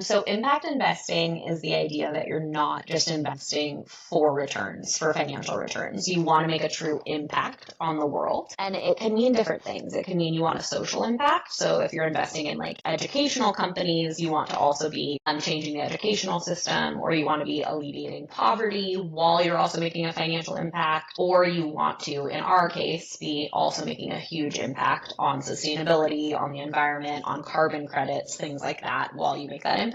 So, impact investing is the idea that you're not just investing for returns, for financial returns. You want to make a true impact on the world. And it can mean different things. It can mean you want a social impact. So, if you're investing in like educational companies, you want to also be changing the educational system, or you want to be alleviating poverty while you're also making a financial impact, or you want to, in our case, be also making a huge impact on sustainability, on the environment, on carbon credits, things like that while you make that impact.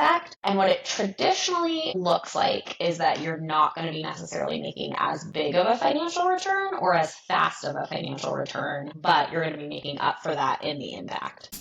And what it traditionally looks like is that you're not going to be necessarily making as big of a financial return or as fast of a financial return, but you're going to be making up for that in the impact.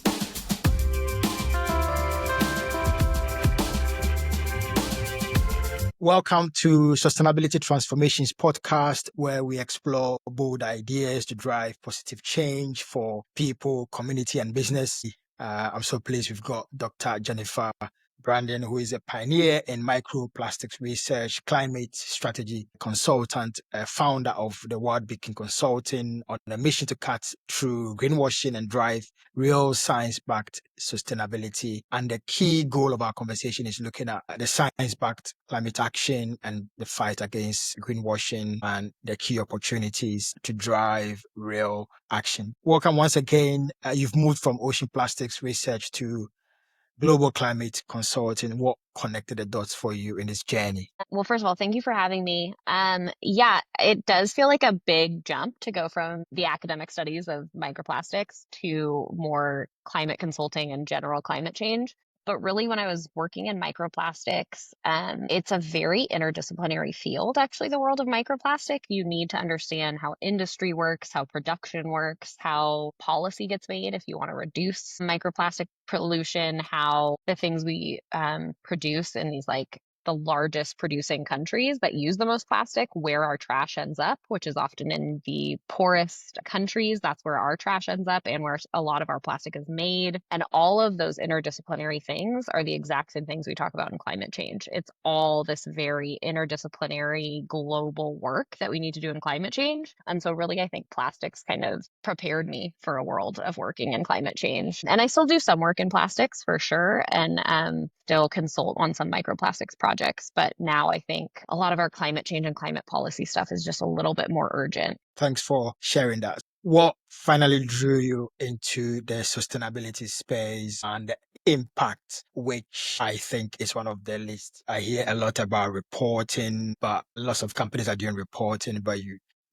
Welcome to Sustainability Transformations podcast, where we explore bold ideas to drive positive change for people, community, and business. I'm so pleased we've got Dr. Jennifer Brandon, who is a pioneer in microplastics research, climate strategy consultant, founder of the World Beacon Consulting, on a mission to cut through greenwashing and drive real science-backed sustainability. And the key goal of our conversation is looking at the science-backed climate action and the fight against greenwashing and the key opportunities to drive real action. Welcome once again. You've moved from ocean plastics research to global climate consulting. What connected the dots for you in this journey? Well, first of all, thank you for having me. Yeah, it does feel like a big jump to go from the academic studies of microplastics to more climate consulting and general climate change. But really, when I was working in microplastics, it's a very interdisciplinary field, actually, the world of microplastic. You need to understand how industry works, how production works, how policy gets made if you want to reduce microplastic pollution, how the things we produce in these like the largest producing countries that use the most plastic, where our trash ends up, which is often in the poorest countries. That's where our trash ends up and where a lot of our plastic is made. And all of those interdisciplinary things are the exact same things we talk about in climate change. It's all this very interdisciplinary global work that we need to do in climate change. And so really, I think plastics kind of prepared me for a world of working in climate change. And I still do some work in plastics for sure, and still consult on some microplastics projects. But now I think a lot of our climate change and climate policy stuff is just a little bit more urgent. Thanks for sharing that. What finally drew you into the sustainability space and the impact, which I think is one of the least? I hear a lot about reporting, but lots of companies are doing reporting, but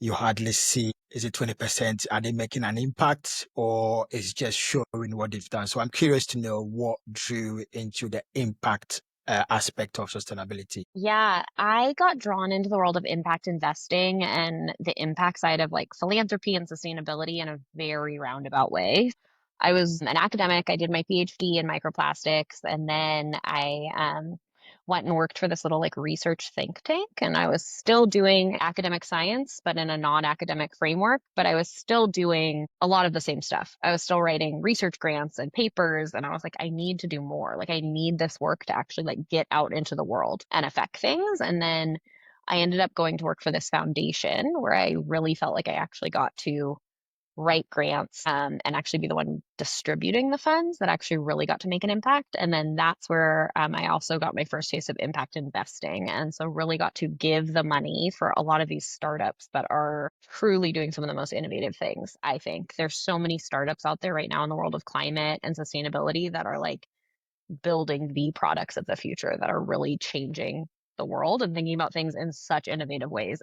you hardly see, is it 20%? Are they making an impact, or is just showing what they've done? So I'm curious to know what drew into the impact aspect of sustainability. Yeah, I got drawn into the world of impact investing and the impact side of like philanthropy and sustainability in a very roundabout way. I was an academic. I did my PhD in microplastics, and then I went and worked for this little like research think tank. And I was still doing academic science, but in a non-academic framework. But I was still doing a lot of the same stuff. I was still writing research grants and papers, and I was like, I need to do more. Like, I need this work to actually like get out into the world and affect things. And then I ended up going to work for this foundation where I really felt like I actually got to write grants and actually be the one distributing the funds that actually really got to make an impact. And then that's where I also got my first taste of impact investing. And so really got to give the money for a lot of these startups that are truly doing some of the most innovative things, I think. There's so many startups out there right now in the world of climate and sustainability that are like building the products of the future that are really changing the world and thinking about things in such innovative ways.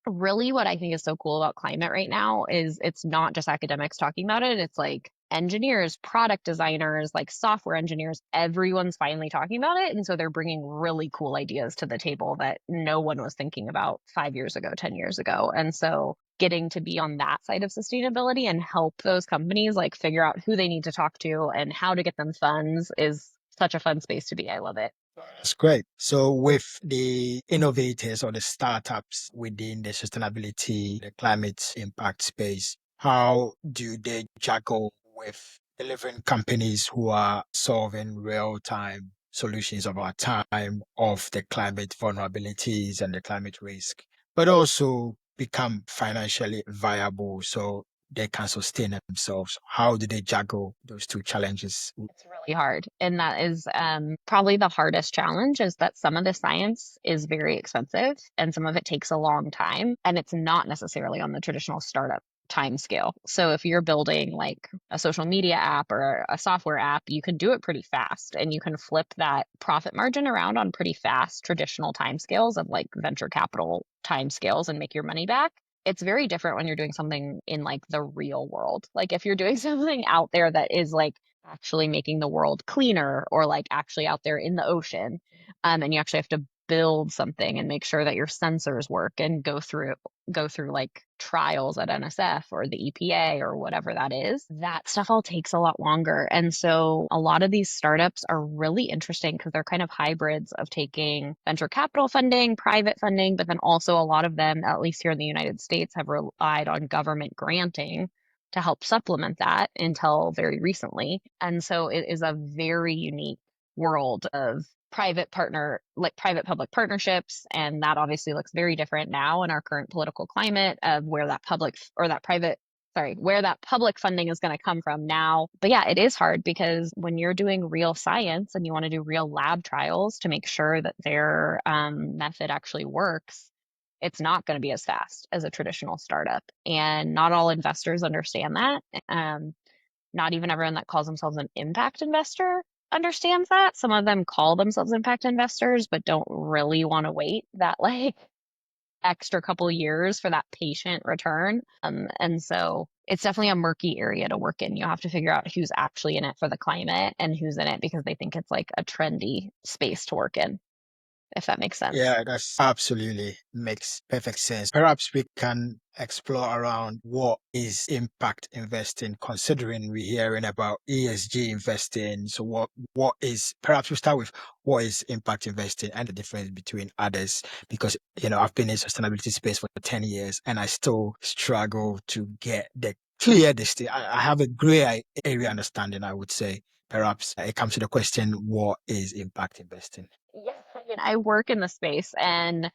Really what I think is so cool about climate right now is it's not just academics talking about it. It's like engineers, product designers, like software engineers, everyone's finally talking about it. And so they're bringing really cool ideas to the table that no one was thinking about 5 years ago, 10 years ago. And so getting to be on that side of sustainability and help those companies like figure out who they need to talk to and how to get them funds is such a fun space to be. I love it. That's great. So with the innovators or the startups within the sustainability, the climate impact space, how do they juggle with delivering companies who are solving real-time solutions of our time of the climate vulnerabilities and the climate risk, but also become financially viable? So they can sustain themselves? How do they juggle those two challenges? It's really hard. And that is probably the hardest challenge is that some of the science is very expensive and some of it takes a long time. And it's not necessarily on the traditional startup time scale. So if you're building like a social media app or a software app, you can do it pretty fast and you can flip that profit margin around on pretty fast traditional time scales of like venture capital time scales and make your money back. It's very different when you're doing something in like the real world. Like if you're doing something out there that is like actually making the world cleaner or like actually out there in the ocean, and you actually have to build something and make sure that your sensors work and go through like trials at NSF or the EPA or whatever that is. That stuff all takes a lot longer. And so a lot of these startups are really interesting because they're kind of hybrids of taking venture capital funding, private funding, but then also a lot of them, at least here in the United States, have relied on government granting to help supplement that until very recently. And so it is a very unique world of private public partnerships. And that obviously looks very different now in our current political climate of where that public or that private sorry, where that public funding is going to come from now. But yeah, it is hard because when you're doing real science and you want to do real lab trials to make sure that their method actually works, it's not going to be as fast as a traditional startup. And not all investors understand that. Not even everyone that calls themselves an impact investor understands that. Some of them call themselves impact investors, but don't really want to wait that like extra couple years for that patient return. And so it's definitely a murky area to work in. You have to figure out who's actually in it for the climate and who's in it because they think it's like a trendy space to work in, if that makes sense. Yeah, that's absolutely makes perfect sense. Perhaps we can explore around what is impact investing, considering we're hearing about ESG investing. So what is perhaps we start with what is impact investing and the difference between others, because I've been in sustainability space for 10 years and I still struggle to get the clear distinction. I have a gray area understanding, I would say. Perhaps it comes to the question, what is impact investing? Yeah, I mean, I work in the space and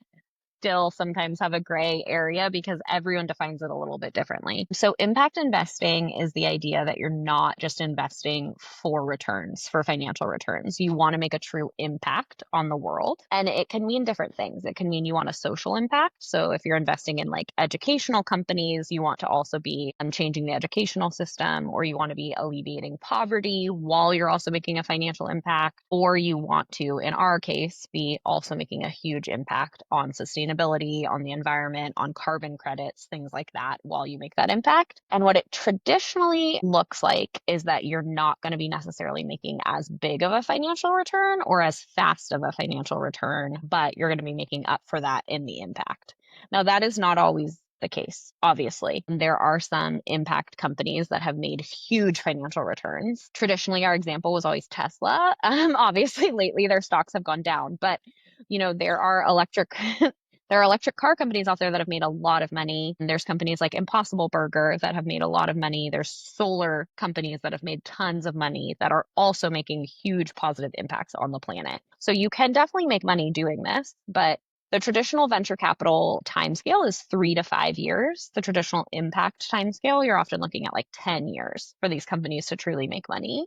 still sometimes have a gray area because everyone defines it a little bit differently. So, impact investing is the idea that you're not just investing for returns, for financial returns. You want to make a true impact on the world. And it can mean different things. It can mean you want a social impact. So, if you're investing in like educational companies, you want to also be changing the educational system, or you want to be alleviating poverty while you're also making a financial impact, or you want to, in our case, be also making a huge impact on sustainability, on the environment, on carbon credits, things like that, while you make that impact. And what it traditionally looks like is that you're not going to be necessarily making as big of a financial return or as fast of a financial return, but you're going to be making up for that in the impact. Now, that is not always the case, obviously. There are some impact companies that have made huge financial returns. Traditionally, our example was always Tesla. Obviously, lately their stocks have gone down, but there are electric there are electric car companies out there that have made a lot of money. And there's companies like Impossible Burger that have made a lot of money. There's solar companies that have made tons of money that are also making huge positive impacts on the planet. So you can definitely make money doing this, but the traditional venture capital timescale is 3 to 5 years. The traditional impact timescale, you're often looking at like 10 years for these companies to truly make money.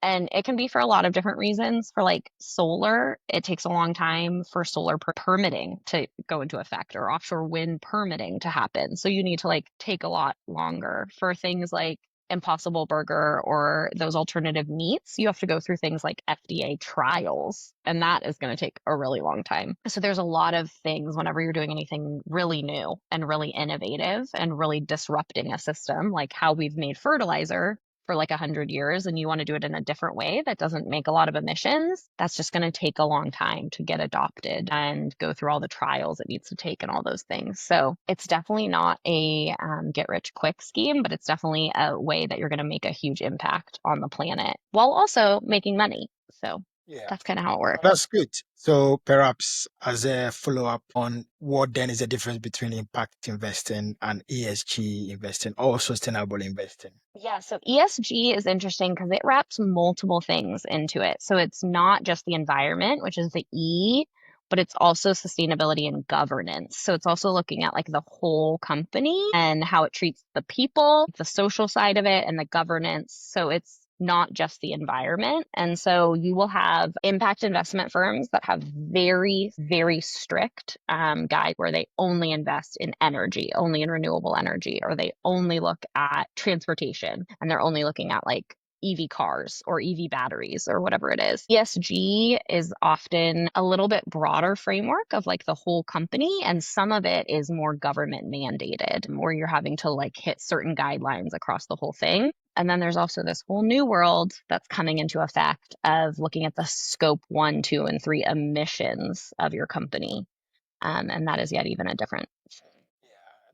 And it can be for a lot of different reasons. For like solar, it takes a long time for solar permitting to go into effect or offshore wind permitting to happen. So you need to like take a lot longer. For things like Impossible Burger or those alternative meats, you have to go through things like FDA trials, and that is going to take a really long time. So there's a lot of things whenever you're doing anything really new and really innovative and really disrupting a system, like how we've made fertilizer for like 100 years, and you want to do it in a different way that doesn't make a lot of emissions, that's just going to take a long time to get adopted and go through all the trials it needs to take and all those things. So it's definitely not a get rich quick scheme, but it's definitely a way that you're going to make a huge impact on the planet while also making money. So Yeah. that's kind of how it works. That's good. So perhaps as a follow-up on what then is the difference between impact investing and ESG investing or sustainable investing? Yeah, so ESG is interesting because it wraps multiple things into it. So it's not just the environment, which is the E, but it's also sustainability and governance. So it's also looking at like the whole company and how it treats the people, the social side of it, and the governance. So it's not just the environment. And so you will have impact investment firms that have very, very strict guide where they only invest in energy, only in renewable energy, or they only look at transportation and they're only looking at like EV cars or EV batteries or whatever it is. ESG is often a little bit broader framework of like the whole company, and some of it is more government mandated, where you're having to like hit certain guidelines across the whole thing. And then there's also this whole new world that's coming into effect of looking at the scope 1, 2, and 3 emissions of your company. And that is yet even a different.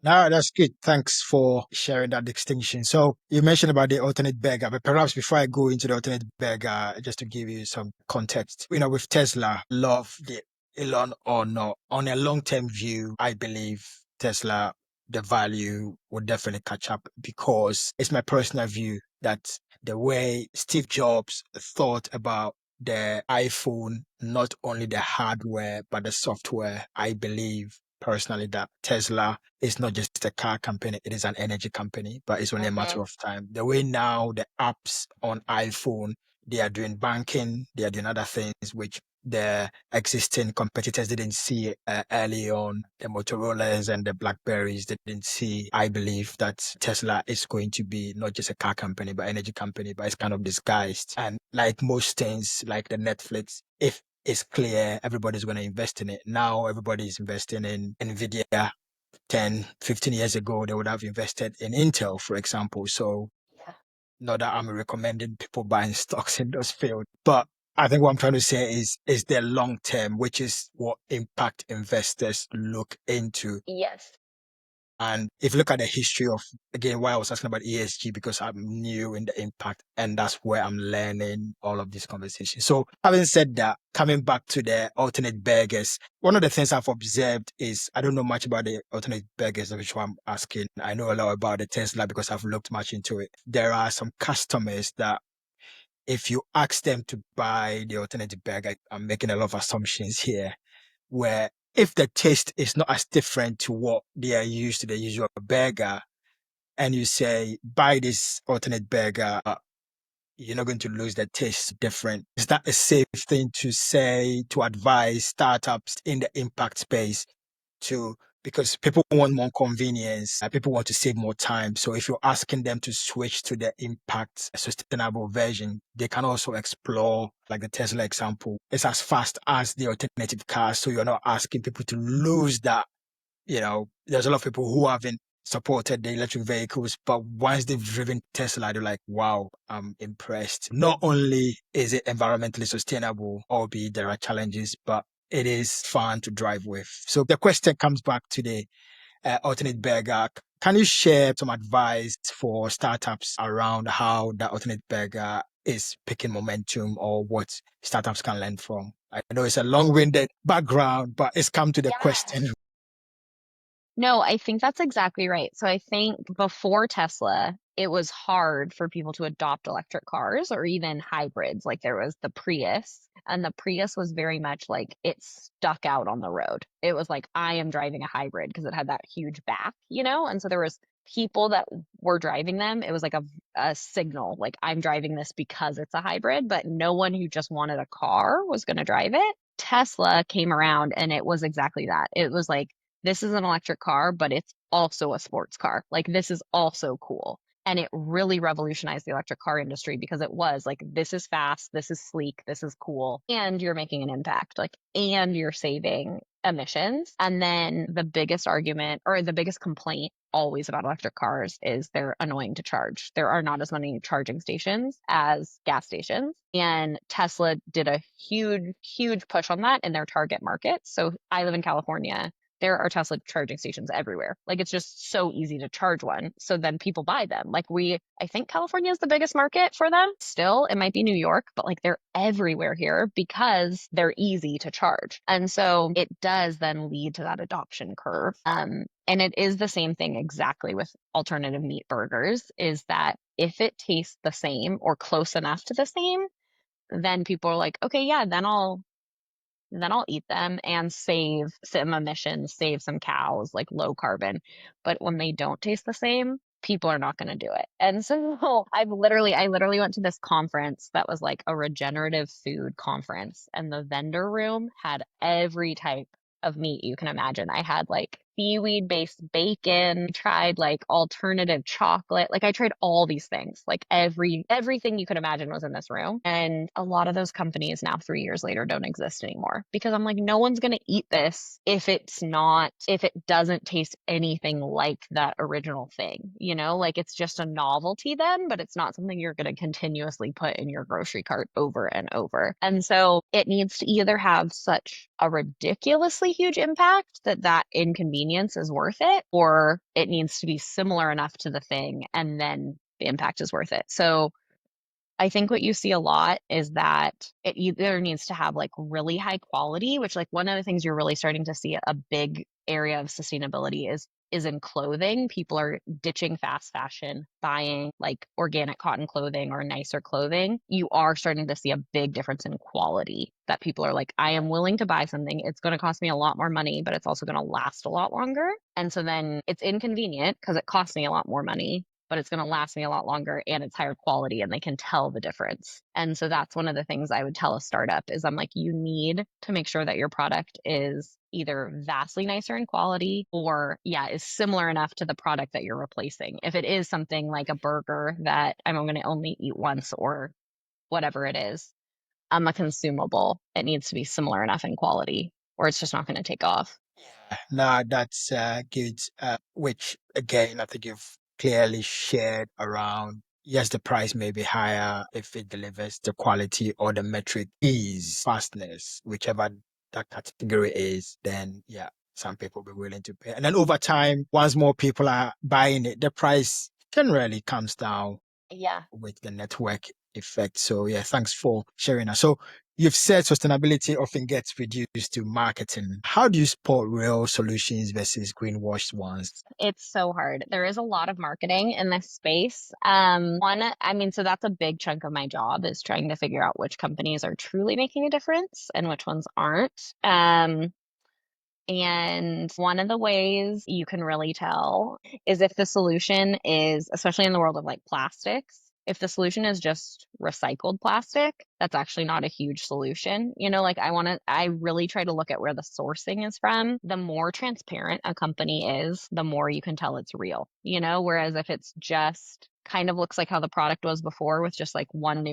No, that's good. Thanks for sharing that distinction. So you mentioned about the alternate beggar, but perhaps before I go into the alternate beggar, just to give you some context, with Tesla, love the Elon or not, on a long-term view, I believe Tesla, the value would definitely catch up because it's my personal view that the way Steve Jobs thought about the iPhone, not only the hardware, but the software, I believe personally that Tesla is not just a car company, it is an energy company, but it's only a matter of time. The way now the apps on iPhone, they are doing banking, they are doing other things which the existing competitors didn't see early on. The Motorola's and the Blackberries they didn't see. I believe that Tesla is going to be not just a car company, but energy company, but it's kind of disguised. And like most things, like the Netflix, if it's clear everybody's going to invest in it. Now everybody's investing in Nvidia. 10, 15 years ago, they would have invested in Intel, for example. So not that I'm recommending people buying stocks in those fields, but I think what I'm trying to say is the long term, which is what impact investors look into. Yes. And if you look at the history of, again, why I was asking about ESG, because I'm new in the impact and that's where I'm learning all of these conversations. So having said that, coming back to the alternate burgers, one of the things I've observed is, I don't know much about the alternate burgers, which I'm asking. I know a lot about the Tesla because I've looked much into it. There are some customers that if you ask them to buy the alternative burger, I'm making a lot of assumptions here where if the taste is not as different to what they are used to, the usual burger, and you say, buy this alternate burger, you're not going to lose the taste different. Is that a safe thing to say, to advise startups in the impact space to, because people want more convenience, people want to save more time. So if you're asking them to switch to the impact sustainable version, they can also explore, like the Tesla example. It's as fast as the alternative cars. So you're not asking people to lose that. There's a lot of people who haven't supported the electric vehicles, but once they've driven Tesla, they're like, wow, I'm impressed. Not only is it environmentally sustainable, albeit there are challenges, but it is fun to drive with. So the question comes back to the alternate burger. Can you share some advice for startups around how the alternate burger is picking momentum or what startups can learn from? I know it's a long-winded background, but it's come to the question. No, I think that's exactly right. So I think before Tesla, it was hard for people to adopt electric cars or even hybrids. Like there was the Prius, and the Prius was very much like it stuck out on the road. It was like, I am driving a hybrid because it had that huge back. And so there was people that were driving them. It was like a signal, like I'm driving this because it's a hybrid, but no one who just wanted a car was going to drive it. Tesla came around and it was exactly that. It was like, this is an electric car, but it's also a sports car. Like this is also cool. And it really revolutionized the electric car industry because it was like, this is fast, this is sleek, this is cool, and you're making an impact, like, and you're saving emissions. And then the biggest argument or the biggest complaint always about electric cars is they're annoying to charge. There are not as many charging stations as gas stations. And Tesla did a huge, huge push on that in their target market. So I live in California. There are Tesla charging stations everywhere. Like it's just so easy to charge one. So then people buy them. I think California is the biggest market for them. Still, it might be New York, but like they're everywhere here because they're easy to charge. And so it does then lead to that adoption curve. And it is the same thing exactly with alternative meat burgers, is that if it tastes the same or close enough to the same, then people are like, okay, yeah, then then I'll eat them and save some emissions, save some cows, like low carbon. But when they don't taste the same, people are not going to do it. And so I literally went to this conference that was like a regenerative food conference, and the vendor room had every type of meat you can imagine. I had like seaweed based bacon, tried like alternative chocolate. Like I tried all these things. Like everything you could imagine was in this room. And a lot of those companies now 3 years later don't exist anymore because I'm like, no one's going to eat this if it doesn't taste anything like that original thing, like it's just a novelty then, but it's not something you're going to continuously put in your grocery cart over and over. And so it needs to either have such a ridiculously huge impact that that inconvenience is worth it, or it needs to be similar enough to the thing and then the impact is worth it. So I think what you see a lot is that it either needs to have like really high quality, which like one of the things you're really starting to see a big area of sustainability is in clothing. People are ditching fast fashion, buying like organic cotton clothing or nicer clothing. You are starting to see a big difference in quality that people are like, I am willing to buy something. It's going to cost me a lot more money, but it's also going to last a lot longer. And so then it's inconvenient because it costs me a lot more money, but it's going to last me a lot longer and it's higher quality and they can tell the difference. And so that's one of the things I would tell a startup is I'm like, you need to make sure that your product is either vastly nicer in quality or is similar enough to the product that you're replacing. If it is something like a burger that I'm going to only eat once or whatever it is, a consumable, it needs to be similar enough in quality or it's just not going to take off. No, that's good. Which again, I think you've clearly shared around. Yes, the price may be higher if it delivers the quality or the metric is fastness, whichever that category is, then yeah, some people will be willing to pay. And then over time, once more people are buying it, the price generally comes down Yeah. with the network effect. So yeah, thanks for sharing that. So you've said sustainability often gets reduced to marketing. How do you spot real solutions versus greenwashed ones? It's so hard. There is a lot of marketing in this space. I mean, so that's a big chunk of my job is trying to figure out which companies are truly making a difference and which ones aren't. And one of the ways you can really tell is if the solution is, especially in the world of like plastics, if the solution is just recycled plastic, that's actually not a huge solution. Like I really try to look at where the sourcing is from. The more transparent a company is, the more you can tell it's real, whereas if it's just kind of looks like how the product was before with just like one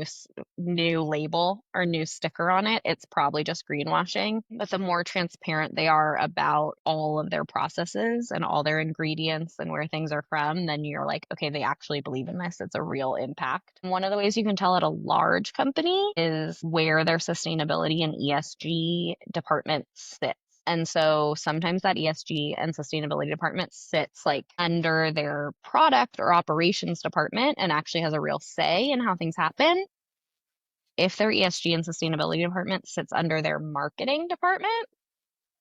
new label or new sticker on it, it's probably just greenwashing. But the more transparent they are about all of their processes and all their ingredients and where things are from, then you're like, okay, they actually believe in this. It's a real impact. And one of the ways you can tell at a large company is where their sustainability and ESG department sits. And so sometimes that ESG and sustainability department sits like under their product or operations department and actually has a real say in how things happen. If their ESG and sustainability department sits under their marketing department,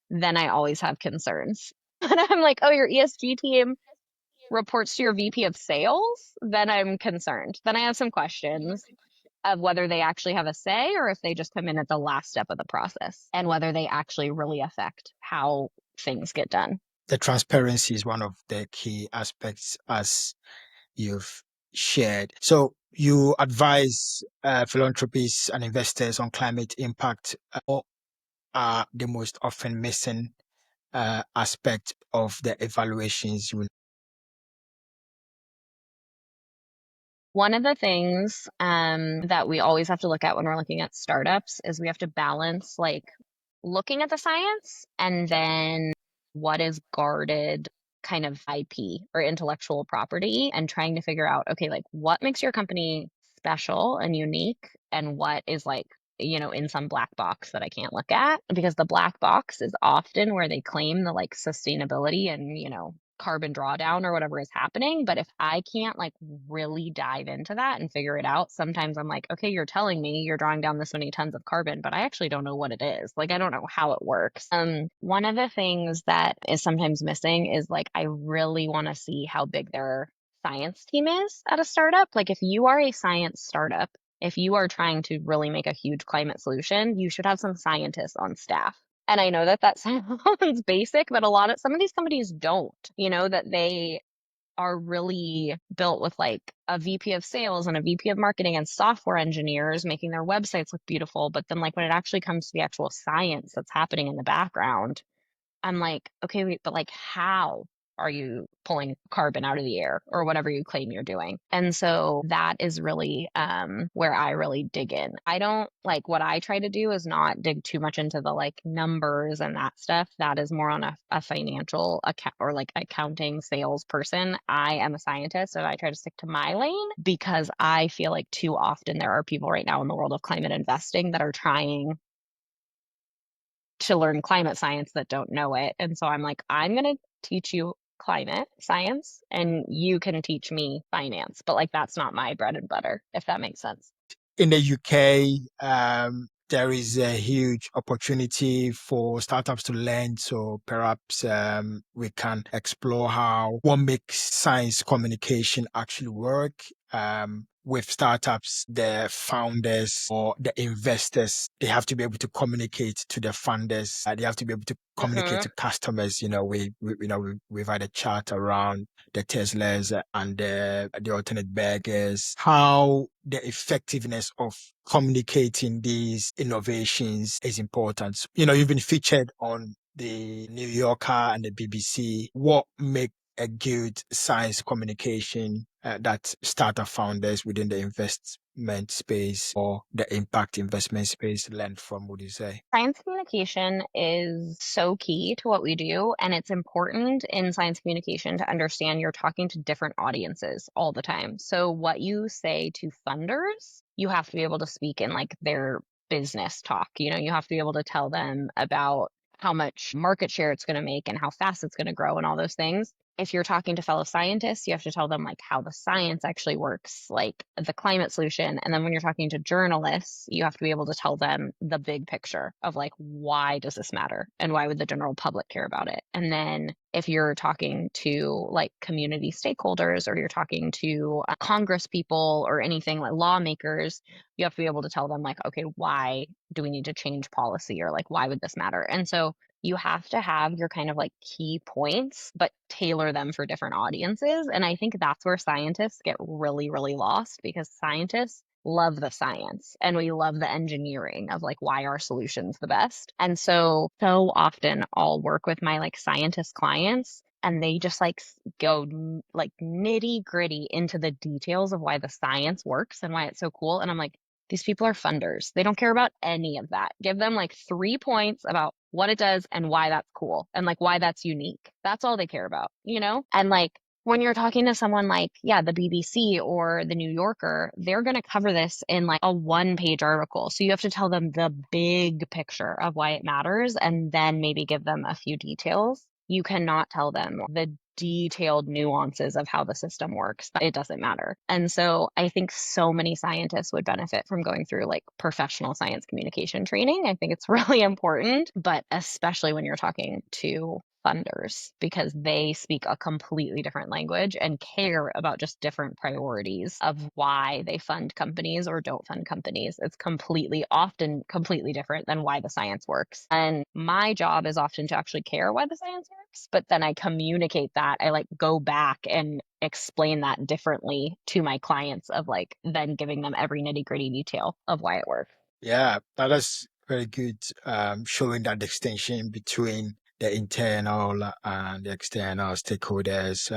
then I always have concerns. And I'm like, oh, your ESG team reports to your VP of sales, then I'm concerned. Then I have some questions of whether they actually have a say or if they just come in at the last step of the process and whether they actually really affect how things get done. The transparency is one of the key aspects as you've shared. So you advise philanthropies and investors on climate impact. What are the most often missing aspect of the evaluations? One of the things that we always have to look at when we're looking at startups is we have to balance like looking at the science and then what is guarded kind of IP or intellectual property and trying to figure out, okay, like what makes your company special and unique and what is like, in some black box that I can't look at because the black box is often where they claim the like sustainability and, carbon drawdown or whatever is happening. But if I can't like really dive into that and figure it out, sometimes I'm like, okay, you're telling me you're drawing down this many tons of carbon, but I actually don't know what it is. Like, I don't know how it works. One of the things that is sometimes missing is like, I really want to see how big their science team is at a startup. Like, if you are a science startup if you are trying to really make a huge climate solution, you should have some scientists on staff. And I know that that sounds basic, but some of these companies don't, that they are really built with like a VP of sales and a VP of marketing and software engineers making their websites look beautiful. But then like when it actually comes to the actual science that's happening in the background, I'm like, okay, wait, but like, how are you pulling carbon out of the air or whatever you claim you're doing? And so that is really where I really dig in. I don't like what I try to do is not dig too much into the like numbers and that stuff. That is more on a financial account or like accounting sales person. I am a scientist and I try to stick to my lane because I feel like too often there are people right now in the world of climate investing that are trying to learn climate science that don't know it. And so I'm like, I'm going to teach you climate science and you can teach me finance. But like, that's not my bread and butter, if that makes sense. In the UK, there is a huge opportunity for startups to learn. So perhaps we can explore how what makes science communication actually work. With startups, the founders or the investors, they have to be able to communicate to the funders. They have to be able to communicate Hmm. to customers. We've had a chat around the Teslas and the alternate burgers, how the effectiveness of communicating these innovations is important. You've been featured on the New Yorker and the BBC. What make a good science communication that startup founders within the investment space or the impact investment space learn from, would you say? Science communication is so key to what we do. And it's important in science communication to understand you're talking to different audiences all the time. So, what you say to funders, you have to be able to speak in like their business talk. You have to be able to tell them about how much market share it's going to make and how fast it's going to grow and all those things. If you're talking to fellow scientists, you have to tell them like how the science actually works, like the climate solution. And then when you're talking to journalists, you have to be able to tell them the big picture of like, why does this matter? And why would the general public care about it? And then if you're talking to like community stakeholders or you're talking to Congress people or anything like lawmakers, you have to be able to tell them like, okay, why do we need to change policy or like, why would this matter? And so you have to have your kind of like key points, but tailor them for different audiences. And I think that's where scientists get really, really lost because scientists love the science and we love the engineering of like why our solution's the best. And so often I'll work with my like scientist clients and they just like go like nitty gritty into the details of why the science works and why it's so cool. And I'm like, these people are funders. They don't care about any of that. Give them like 3 points about what it does and why that's cool and like why that's unique. That's all they care about. And like when you're talking to someone like, yeah, the BBC or the New Yorker, they're going to cover this in like a 1-page article. So you have to tell them the big picture of why it matters and then maybe give them a few details. You cannot tell them the detailed nuances of how the system works. It doesn't matter. And so I think so many scientists would benefit from going through like professional science communication training. I think it's really important, but especially when you're talking to funders because they speak a completely different language and care about just different priorities of why they fund companies or don't fund companies. It's often completely different than why the science works. And my job is often to actually care why the science works, but then I communicate that. I like go back and explain that differently to my clients of like then giving them every nitty-gritty detail of why it works. Yeah, that's very good. Showing that distinction between the internal and the external stakeholders.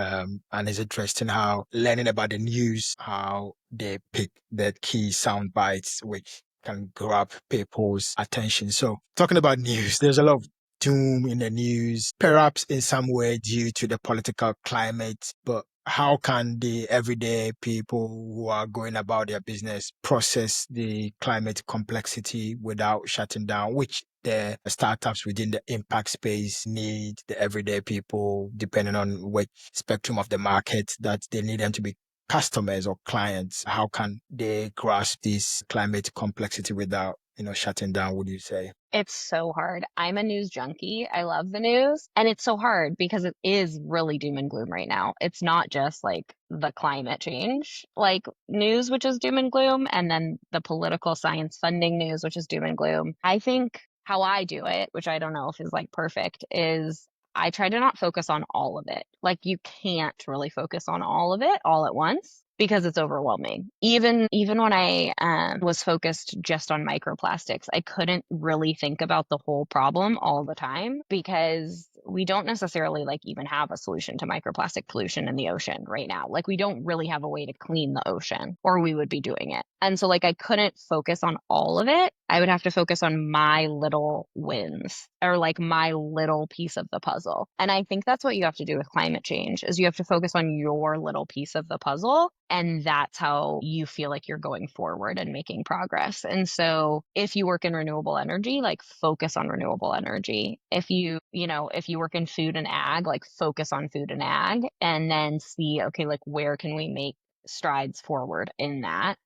And it's interesting how learning about the news, how they pick the key sound bites, which can grab people's attention. So talking about news, there's a lot of doom in the news, perhaps in some way due to the political climate, but how can the everyday people who are going about their business process the climate complexity without shutting down, which the startups within the impact space need the everyday people, depending on which spectrum of the market that they need them to be customers or clients? How can they grasp this climate complexity without, shutting down, would you say? It's so hard. I'm a news junkie. I love the news. And it's so hard because it is really doom and gloom right now. It's not just like the climate change, like news, which is doom and gloom, and then the political science funding news, which is doom and gloom. I think how I do it, which I don't know if is like perfect, is I try to not focus on all of it. Like you can't really focus on all of it all at once because it's overwhelming. Even when I was focused just on microplastics, I couldn't really think about the whole problem all the time because we don't necessarily like even have a solution to microplastic pollution in the ocean right now. Like we don't really have a way to clean the ocean or we would be doing it. And so like I couldn't focus on all of it. I would have to focus on my little wins or like my little piece of the puzzle. And I think that's what you have to do with climate change is you have to focus on your little piece of the puzzle and that's how you feel like you're going forward and making progress. And so if you work in renewable energy, like focus on renewable energy. If you work in food and ag, like focus on food and ag and then see, okay, like where can we make strides forward in that?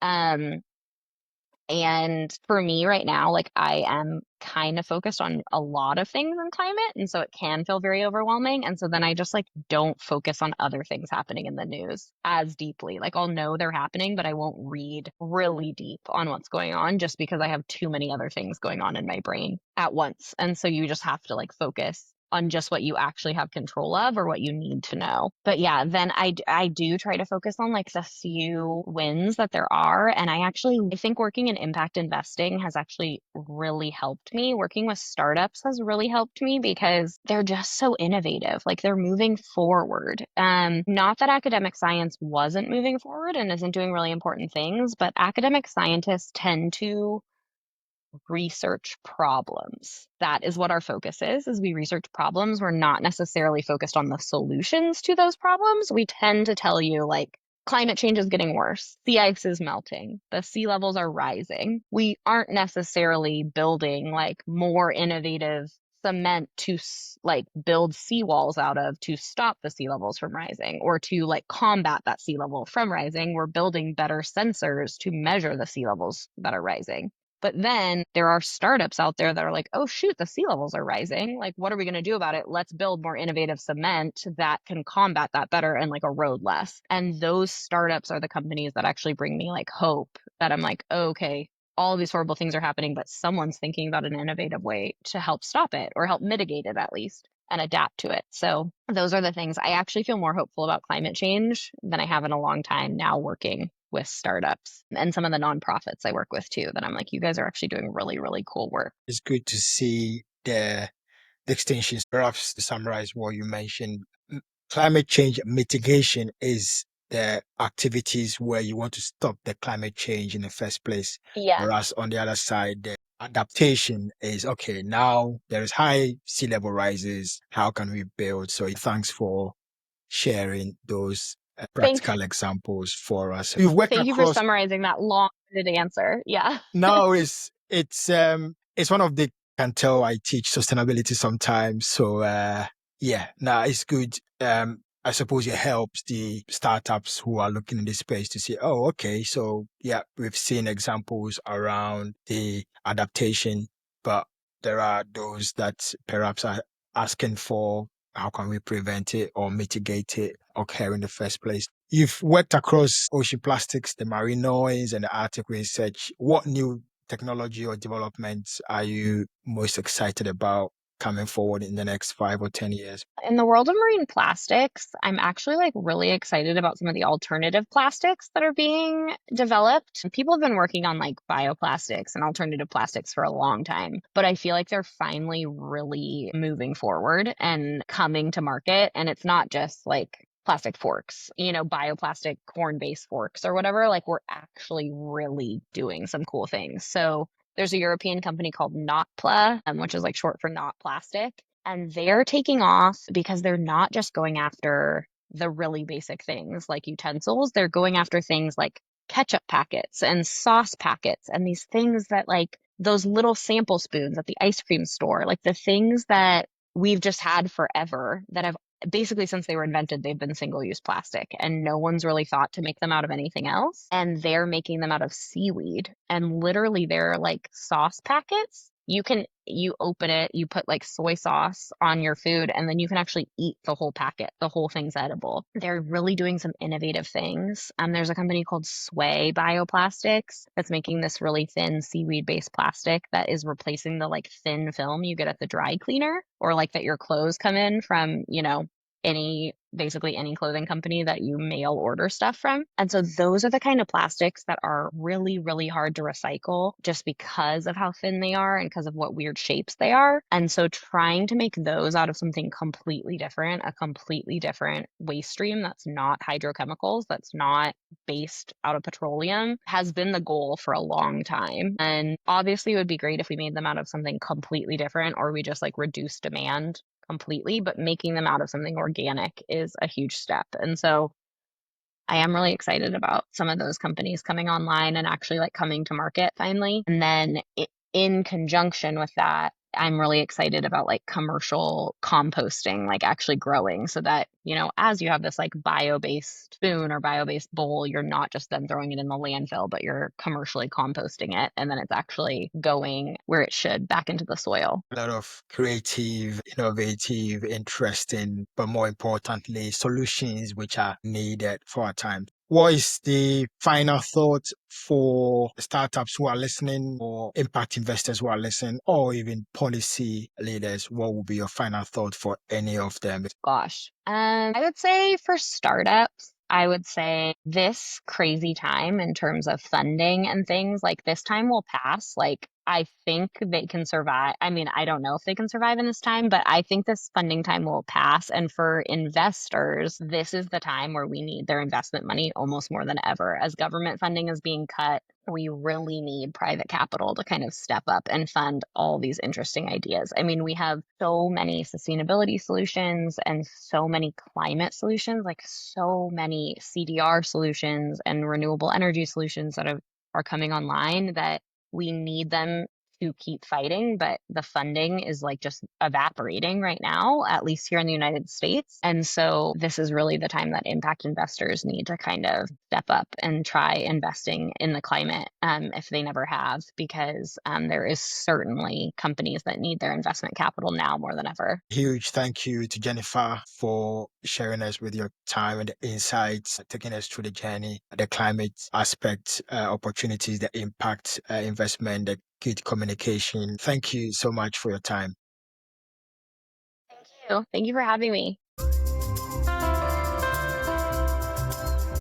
Um, and for me right now, like I am kind of focused on a lot of things in climate. And so it can feel very overwhelming. And so then I just like don't focus on other things happening in the news as deeply. Like I'll know they're happening, but I won't read really deep on what's going on just because I have too many other things going on in my brain at once. And so you just have to like focus on just what you actually have control of or what you need to know. But yeah, then I do try to focus on like the few wins that there are. And I think working in impact investing has actually really helped me. Working with startups has really helped me because they're just so innovative. Like they're moving forward. Not that academic science wasn't moving forward and isn't doing really important things, but academic scientists tend to research problems. That is what our focus is we research problems. We're not necessarily focused on the solutions to those problems. We tend to tell you like climate change is getting worse. The ice is melting. The sea levels are rising. We aren't necessarily building like more innovative cement to like build seawalls out of to stop the sea levels from rising or to like combat that sea level from rising. We're building better sensors to measure the sea levels that are rising. But then there are startups out there that are like, oh, shoot, the sea levels are rising. Like, what are we going to do about it? Let's build more innovative cement that can combat that better and like erode less. And those startups are the companies that actually bring me like hope that I'm like, oh, okay, all of these horrible things are happening, but someone's thinking about an innovative way to help stop it or help mitigate it at least and adapt to it. So those are the things I actually feel more hopeful about climate change than I have in a long time now working with startups and some of the nonprofits I work with too, that I'm like, you guys are actually doing really, really cool work. It's good to see the extinctions. Perhaps to summarize what you mentioned, climate change mitigation is the activities where you want to stop the climate change in the first place. Yeah. Whereas on the other side, the adaptation is okay, now there is high sea level rises. How can we build? So thanks for sharing those Thank, practical examples for us. You've worked thank you for across. summarizing that long-winded answer. Yeah. No, it's one of the can tell I teach sustainability sometimes. So yeah, no, it's good. I suppose it helps the startups who are looking in this space to see, oh, okay, so yeah, we've seen examples around the adaptation, but there are those that perhaps are asking for how can we prevent it or mitigate it occur in the first place. You've worked across ocean plastics, the marine noise, and the Arctic research. What new technology or developments are you most excited about coming forward in the next 5 or 10 years? In the world of marine plastics, I'm actually like really excited about some of the alternative plastics that are being developed. People have been working on like bioplastics and alternative plastics for a long time, but I feel like they're finally really moving forward and coming to market. And it's not just like plastic forks, bioplastic corn-based forks or whatever. Like we're actually really doing some cool things. So there's a European company called NotPla, which is like short for not plastic. And they're taking off because they're not just going after the really basic things like utensils. They're going after things like ketchup packets and sauce packets and these things that like those little sample spoons at the ice cream store, like the things that we've just had forever that have basically since they were invented, they've been single use plastic and no one's really thought to make them out of anything else. And they're making them out of seaweed and literally they're like sauce packets you open it, you put like soy sauce on your food, and then you can actually eat the whole packet. The whole thing's edible. They're really doing some innovative things. There's a company called Sway Bioplastics that's making this really thin seaweed-based plastic that is replacing the like thin film you get at the dry cleaner, or like that your clothes come in from, basically any clothing company that you mail order stuff from. And so those are the kind of plastics that are really, really hard to recycle just because of how thin they are and because of what weird shapes they are. And so trying to make those out of something completely different, a completely different waste stream that's not hydrochemicals, that's not based out of petroleum, has been the goal for a long time. And obviously it would be great if we made them out of something completely different, or we just like reduce demand completely, but making them out of something organic is a huge step. And so I am really excited about some of those companies coming online and actually like coming to market finally. And then in conjunction with that, I'm really excited about like commercial composting, like actually growing so that, as you have this like bio-based spoon or bio-based bowl, you're not just then throwing it in the landfill, but you're commercially composting it. And then it's actually going where it should, back into the soil. A lot of creative, innovative, interesting, but more importantly, solutions which are needed for our time. What is the final thought for startups who are listening, or impact investors who are listening, or even policy leaders? What would be your final thought for any of them? Gosh, I would say for startups, I would say this crazy time in terms of funding and things, like this time will pass. Like, I think they can survive. I mean, I don't know if they can survive in this time, but I think this funding time will pass. And for investors, this is the time where we need their investment money almost more than ever. As government funding is being cut, we really need private capital to kind of step up and fund all these interesting ideas. I mean, we have so many sustainability solutions and so many climate solutions, like so many CDR solutions and renewable energy solutions that are coming online, that we need them to keep fighting, but the funding is like just evaporating right now, at least here in the United States. And so this is really the time that impact investors need to kind of step up and try investing in the climate, if they never have, because there is certainly companies that need their investment capital now more than ever. Huge thank you to Jennifer for sharing us with your time and the insights, taking us through the journey, the climate aspect, opportunities, the impact, investment, the good communication. Thank you so much for your time. Thank you. Thank you for having me.